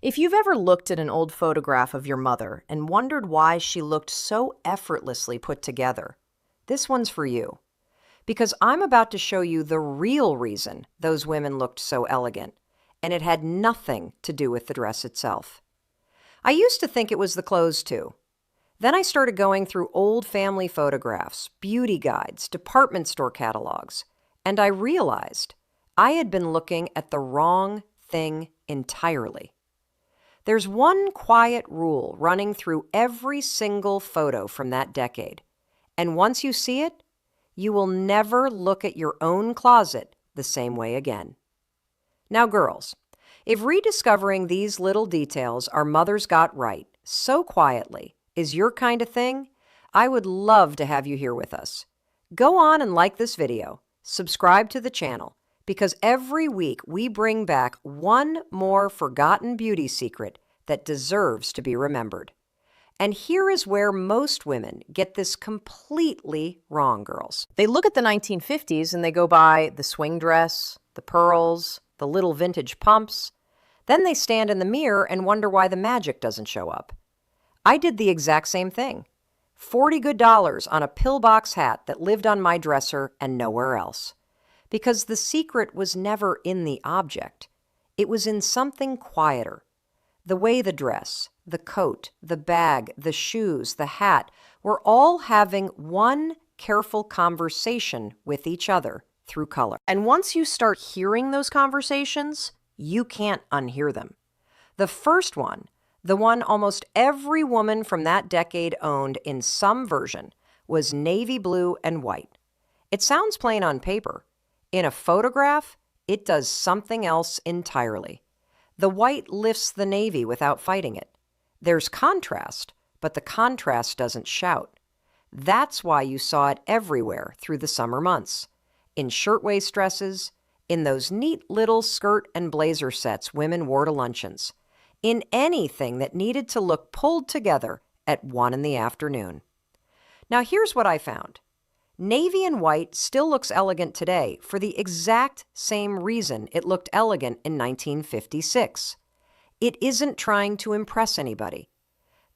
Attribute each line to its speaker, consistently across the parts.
Speaker 1: If you've ever looked at an old photograph of your mother and wondered why she looked so effortlessly put together, this one's for you. Because I'm about to show you the real reason those women looked so elegant, and it had nothing to do with the dress itself. I used to think it was the clothes too. Then I started going through old family photographs, beauty guides, department store catalogs, and I realized I had been looking at the wrong thing entirely. There's one quiet rule running through every single photo from that decade, and once you see it, you will never look at your own closet the same way again. Now, girls, if rediscovering these little details our mothers got right so quietly is your kind of thing, I would love to have you here with us. Go on and like this video, subscribe to the channel, because every week we bring back one more forgotten beauty secret that deserves to be remembered. And here is where most women get this completely wrong, girls. They look at the 1950s and they go by the swing dress, the pearls, the little vintage pumps. Then they stand in the mirror and wonder why the magic doesn't show up. I did the exact same thing. $40 good on a pillbox hat that lived on my dresser and nowhere else. Because the secret was never in the object. It was in something quieter. The way the dress, the coat, the bag, the shoes, the hat were all having one careful conversation with each other through color. And once you start hearing those conversations, you can't unhear them. The first one, the one almost every woman from that decade owned in some version, was navy blue and white. It sounds plain on paper. In a photograph, it does something else entirely. The white lifts the navy without fighting it. There's contrast, but the contrast doesn't shout. That's why you saw it everywhere through the summer months. In shirtwaist dresses, in those neat little skirt and blazer sets women wore to luncheons, in anything that needed to look pulled together at 1 in the afternoon. Now here's what I found. Navy and white still looks elegant today for the exact same reason it looked elegant in 1956. It isn't trying to impress anybody.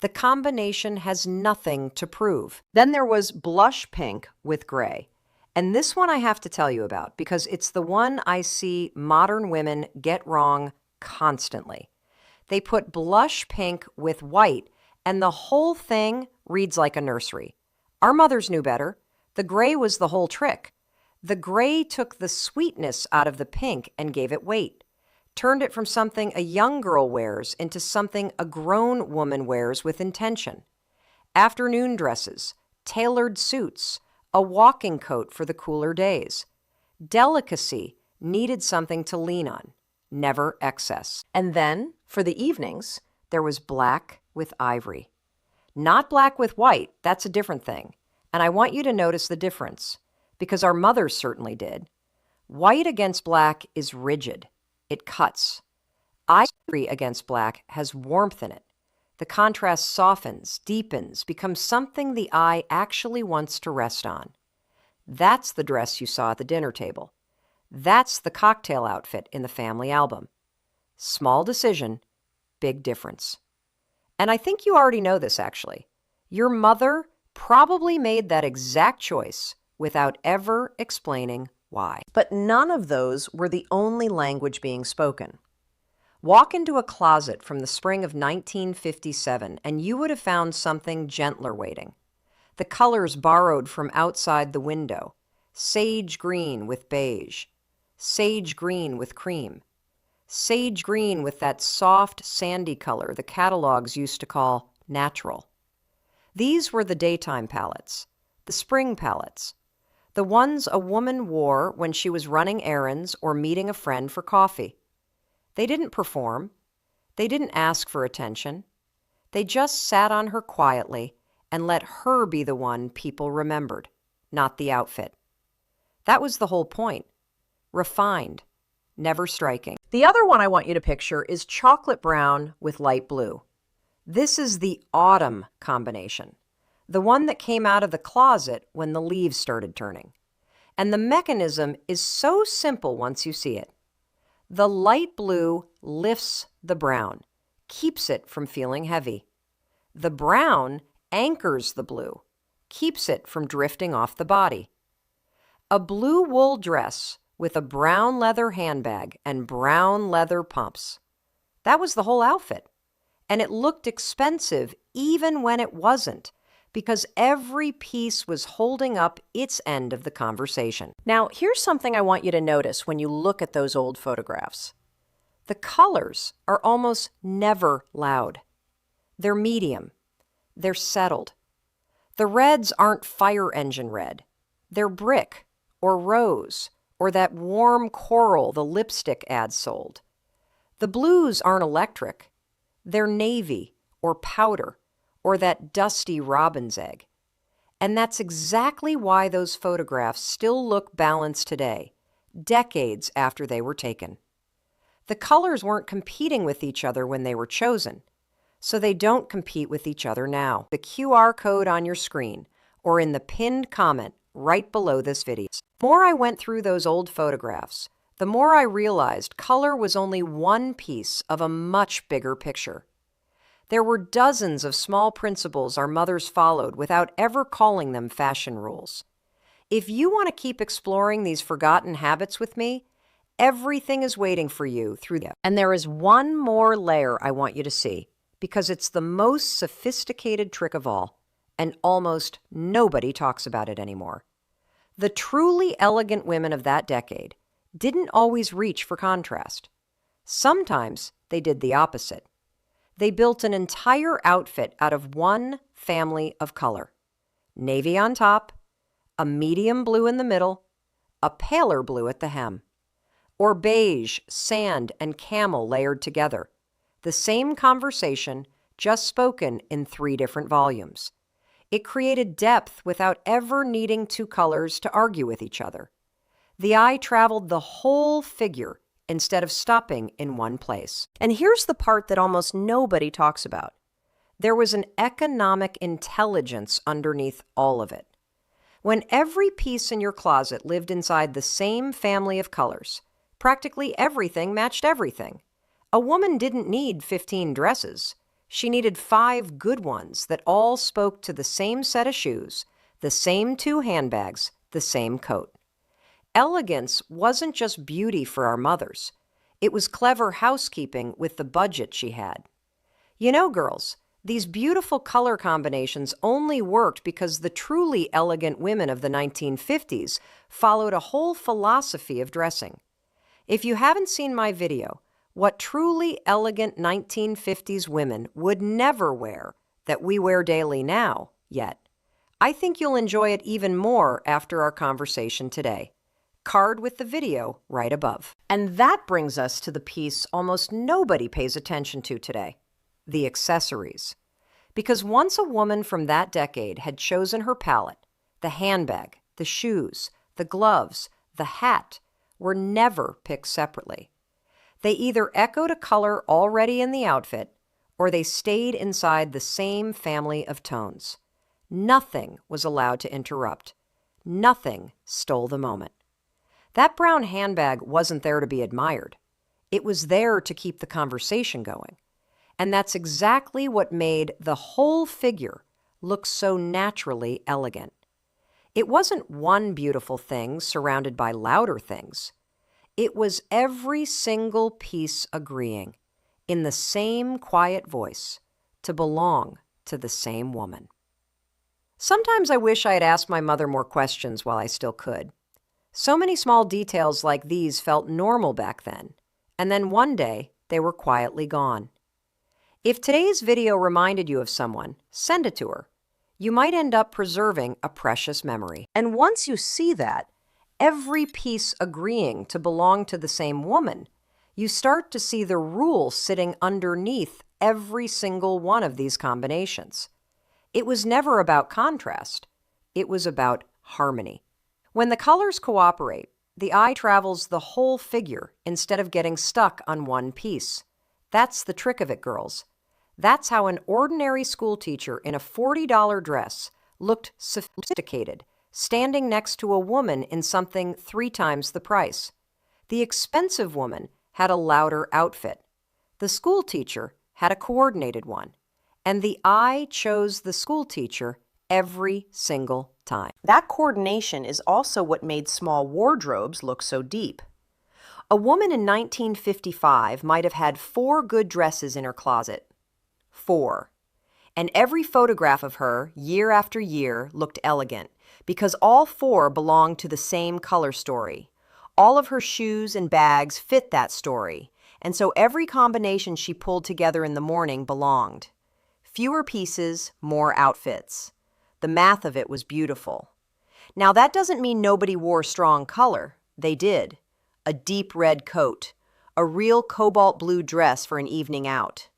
Speaker 1: The combination has nothing to prove. Then there was blush pink with gray. And this one I have to tell you about because it's the one I see modern women get wrong constantly. They put blush pink with white, and the whole thing reads like a nursery. Our mothers knew better. The gray was the whole trick. The gray took the sweetness out of the pink and gave it weight, turned it from something a young girl wears into something a grown woman wears with intention. Afternoon dresses, tailored suits, a walking coat for the cooler days. Delicacy needed something to lean on, never excess. And then, for the evenings, there was black with ivory. Not black with white, that's a different thing. And I want you to notice the difference, because our mothers certainly did. White against black is rigid. It cuts. Ivory against black has warmth in it. The contrast softens, deepens, becomes something the eye actually wants to rest on. That's the dress you saw at the dinner table. That's the cocktail outfit in the family album. Small decision, big difference. And I think you already know this, actually. Your mother probably made that exact choice without ever explaining why. But none of those were the only language being spoken. Walk into a closet from the spring of 1957 and you would have found something gentler waiting. The colors borrowed from outside the window. Sage green with beige. Sage green with cream. Sage green with that soft, sandy color the catalogs used to call natural. These were the daytime palettes, the spring palettes, the ones a woman wore when she was running errands or meeting a friend for coffee. They didn't perform. They didn't ask for attention. They just sat on her quietly and let her be the one people remembered, not the outfit. That was the whole point. Refined, never striking. The other one I want you to picture is chocolate brown with light blue. This is the autumn combination, the one that came out of the closet when the leaves started turning. And the mechanism is so simple once you see it. The light blue lifts the brown, keeps it from feeling heavy. The brown anchors the blue, keeps it from drifting off the body. A blue wool dress with a brown leather handbag and brown leather pumps. That was the whole outfit. And it looked expensive even when it wasn't, because every piece was holding up its end of the conversation. Now, here's something I want you to notice when you look at those old photographs. The colors are almost never loud. They're medium. They're settled. The reds aren't fire engine red. They're brick or rose or that warm coral the lipstick ads sold. The blues aren't electric. They're navy or powder or that dusty robin's egg. And that's exactly why those photographs still look balanced today, decades after they were taken. The colors weren't competing with each other when they were chosen, so they don't compete with each other now. The QR code on your screen or in the pinned comment right below this video. The more I went through those old photographs, the more I realized color was only one piece of a much bigger picture. There were dozens of small principles our mothers followed without ever calling them fashion rules. If you want to keep exploring these forgotten habits with me, everything is waiting for you through them. And there is one more layer I want you to see, because it's the most sophisticated trick of all, and almost nobody talks about it anymore. The truly elegant women of that decade didn't always reach for contrast. Sometimes they did the opposite. They built an entire outfit out of one family of color. Navy on top, a medium blue in the middle, a paler blue at the hem. Or beige, sand, and camel layered together. The same conversation, just spoken in 3 different volumes. It created depth without ever needing 2 colors to argue with each other. The eye traveled the whole figure instead of stopping in one place. And here's the part that almost nobody talks about. There was an economic intelligence underneath all of it. When every piece in your closet lived inside the same family of colors, practically everything matched everything. A woman didn't need 15 dresses. She needed 5 good ones that all spoke to the same set of shoes, the same 2 handbags, the same coat. Elegance wasn't just beauty for our mothers. It was clever housekeeping with the budget she had. You know, girls, these beautiful color combinations only worked because the truly elegant women of the 1950s followed a whole philosophy of dressing. If you haven't seen my video, what truly elegant 1950s women would never wear that we wear daily now yet, I think you'll enjoy it even more after our conversation today. Card with the video right above. And that brings us to the piece almost nobody pays attention to today, the accessories. Because once a woman from that decade had chosen her palette, the handbag, the shoes, the gloves, the hat were never picked separately. They either echoed a color already in the outfit, or they stayed inside the same family of tones. Nothing was allowed to interrupt. Nothing stole the moment. That brown handbag wasn't there to be admired. It was there to keep the conversation going. And that's exactly what made the whole figure look so naturally elegant. It wasn't one beautiful thing surrounded by louder things. It was every single piece agreeing, in the same quiet voice, to belong to the same woman. Sometimes I wish I had asked my mother more questions while I still could. So many small details like these felt normal back then, and then one day they were quietly gone. If today's video reminded you of someone, send it to her. You might end up preserving a precious memory. And once you see that, every piece agreeing to belong to the same woman, you start to see the rule sitting underneath every single one of these combinations. It was never about contrast. It was about harmony. When the colors cooperate, the eye travels the whole figure instead of getting stuck on one piece. That's the trick of it, girls. That's how an ordinary school teacher in a $40 dress looked sophisticated, standing next to a woman in something 3 times the price. The expensive woman had a louder outfit. The school teacher had a coordinated one, and the eye chose the school teacher every single time. That coordination is also what made small wardrobes look so deep. A woman in 1955 might have had 4 good dresses in her closet. 4. And every photograph of her, year after year, looked elegant because all 4 belonged to the same color story. All of her shoes and bags fit that story, and so every combination she pulled together in the morning belonged. Fewer pieces, more outfits. The math of it was beautiful. Now, that doesn't mean nobody wore strong color. They did. A deep red coat, a real cobalt blue dress for an evening out.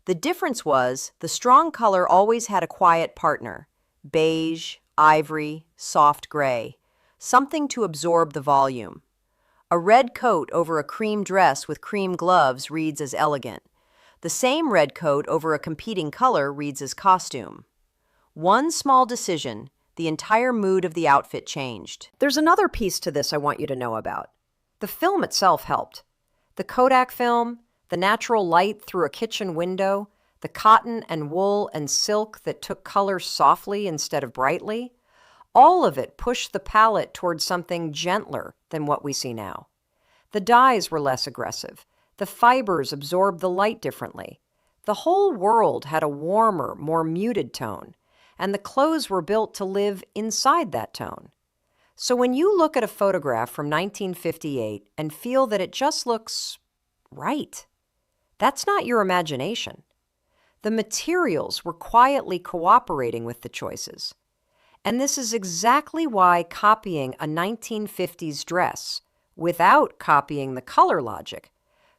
Speaker 1: The difference was the strong color always had a quiet partner, beige, ivory, soft gray, something to absorb the volume. A red coat over a cream dress with cream gloves reads as elegant. The same red coat over a competing color reads as costume. One small decision, the entire mood of the outfit changed. There's another piece to this I want you to know about. The film itself helped. The Kodak film, the natural light through a kitchen window, the cotton and wool and silk that took color softly instead of brightly, all of it pushed the palette towards something gentler than what we see now. The dyes were less aggressive. The fibers absorbed the light differently. The whole world had a warmer, more muted tone, and the clothes were built to live inside that tone. So when you look at a photograph from 1958 and feel that it just looks right, that's not your imagination. The materials were quietly cooperating with the choices. And this is exactly why copying a 1950s dress, without copying the color logic,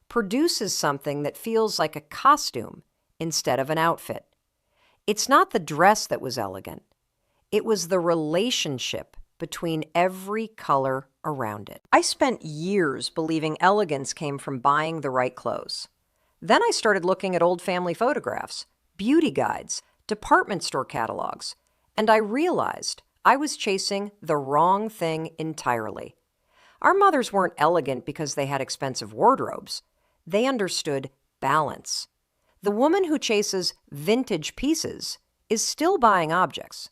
Speaker 1: produces something that feels like a costume instead of an outfit. It's not the dress that was elegant. It was the relationship between every color around it. I spent years believing elegance came from buying the right clothes. Then I started looking at old family photographs, beauty guides, department store catalogs, and I realized I was chasing the wrong thing entirely. Our mothers weren't elegant because they had expensive wardrobes. They understood balance. The woman who chases vintage pieces is still buying objects.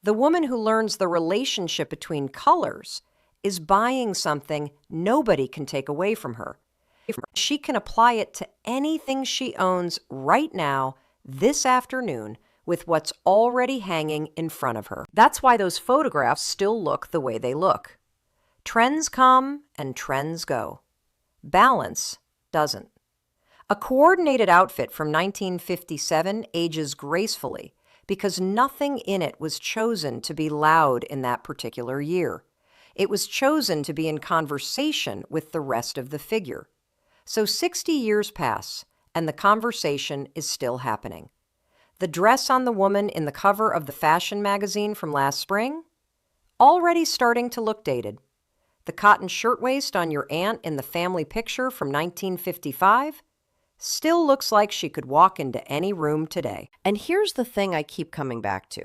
Speaker 1: The woman who learns the relationship between colors is buying something nobody can take away from her. She can apply it to anything she owns right now, this afternoon, with what's already hanging in front of her. That's why those photographs still look the way they look. Trends come and trends go. Balance doesn't. A coordinated outfit from 1957 ages gracefully because nothing in it was chosen to be loud in that particular year. It was chosen to be in conversation with the rest of the figure. So 60 years pass, and the conversation is still happening. The dress on the woman in the cover of the fashion magazine from last spring? Already starting to look dated. The cotton shirtwaist on your aunt in the family picture from 1955? Still looks like she could walk into any room today. And here's the thing I keep coming back to.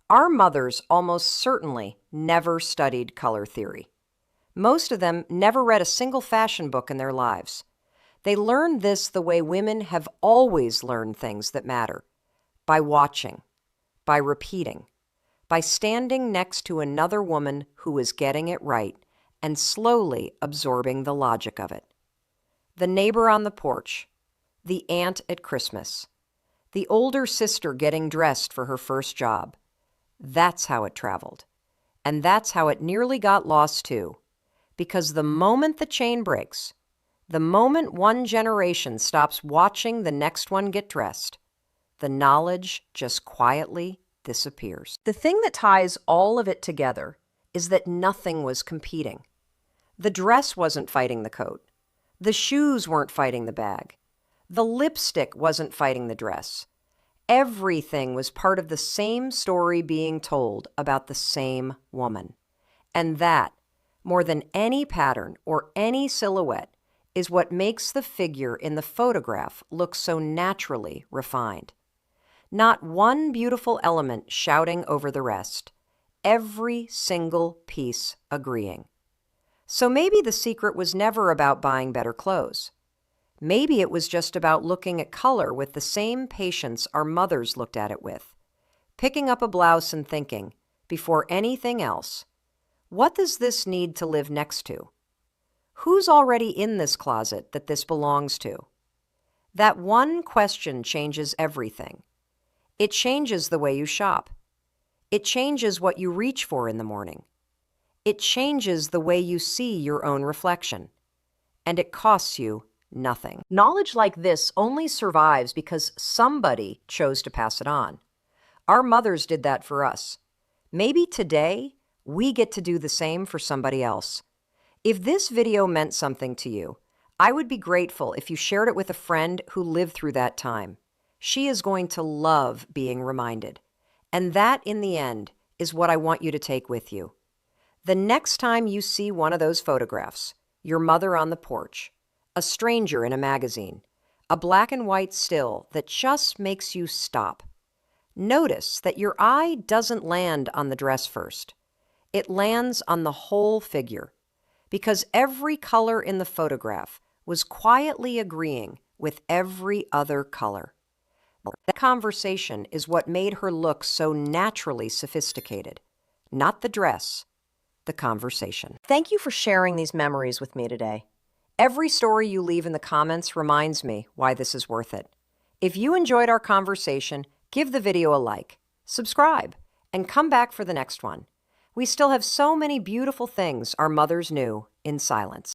Speaker 1: Our mothers almost certainly never studied color theory. Most of them never read a single fashion book in their lives. They learned this the way women have always learned things that matter. By watching, by repeating, by standing next to another woman who is getting it right and slowly absorbing the logic of it. The neighbor on the porch, the aunt at Christmas, the older sister getting dressed for her first job. That's how it traveled. And that's how it nearly got lost too. Because the moment the chain breaks, the moment one generation stops watching the next one get dressed, the knowledge just quietly disappears. The thing that ties all of it together is that nothing was competing. The dress wasn't fighting the coat. The shoes weren't fighting the bag. The lipstick wasn't fighting the dress. Everything was part of the same story being told about the same woman. And that, more than any pattern or any silhouette, is what makes the figure in the photograph look so naturally refined. Not one beautiful element shouting over the rest. Every single piece agreeing. So maybe the secret was never about buying better clothes. Maybe it was just about looking at color with the same patience our mothers looked at it with. Picking up a blouse and thinking, before anything else, what does this need to live next to? Who's already in this closet that this belongs to? That one question changes everything. It changes the way you shop. It changes what you reach for in the morning. It changes the way you see your own reflection. And it costs you nothing. Knowledge like this only survives because somebody chose to pass it on. Our mothers did that for us. Maybe today, we get to do the same for somebody else. If this video meant something to you, I would be grateful if you shared it with a friend who lived through that time. She is going to love being reminded. And that, in the end, is what I want you to take with you. The next time you see one of those photographs, your mother on the porch, a stranger in a magazine, a black and white still that just makes you stop, notice that your eye doesn't land on the dress first. It lands on the whole figure, because every color in the photograph was quietly agreeing with every other color. That conversation is what made her look so naturally sophisticated. Not the dress, the conversation. Thank you for sharing these memories with me today. Every story you leave in the comments reminds me why this is worth it. If you enjoyed our conversation, give the video a like, subscribe, and come back for the next one. We still have so many beautiful things our mothers knew in silence.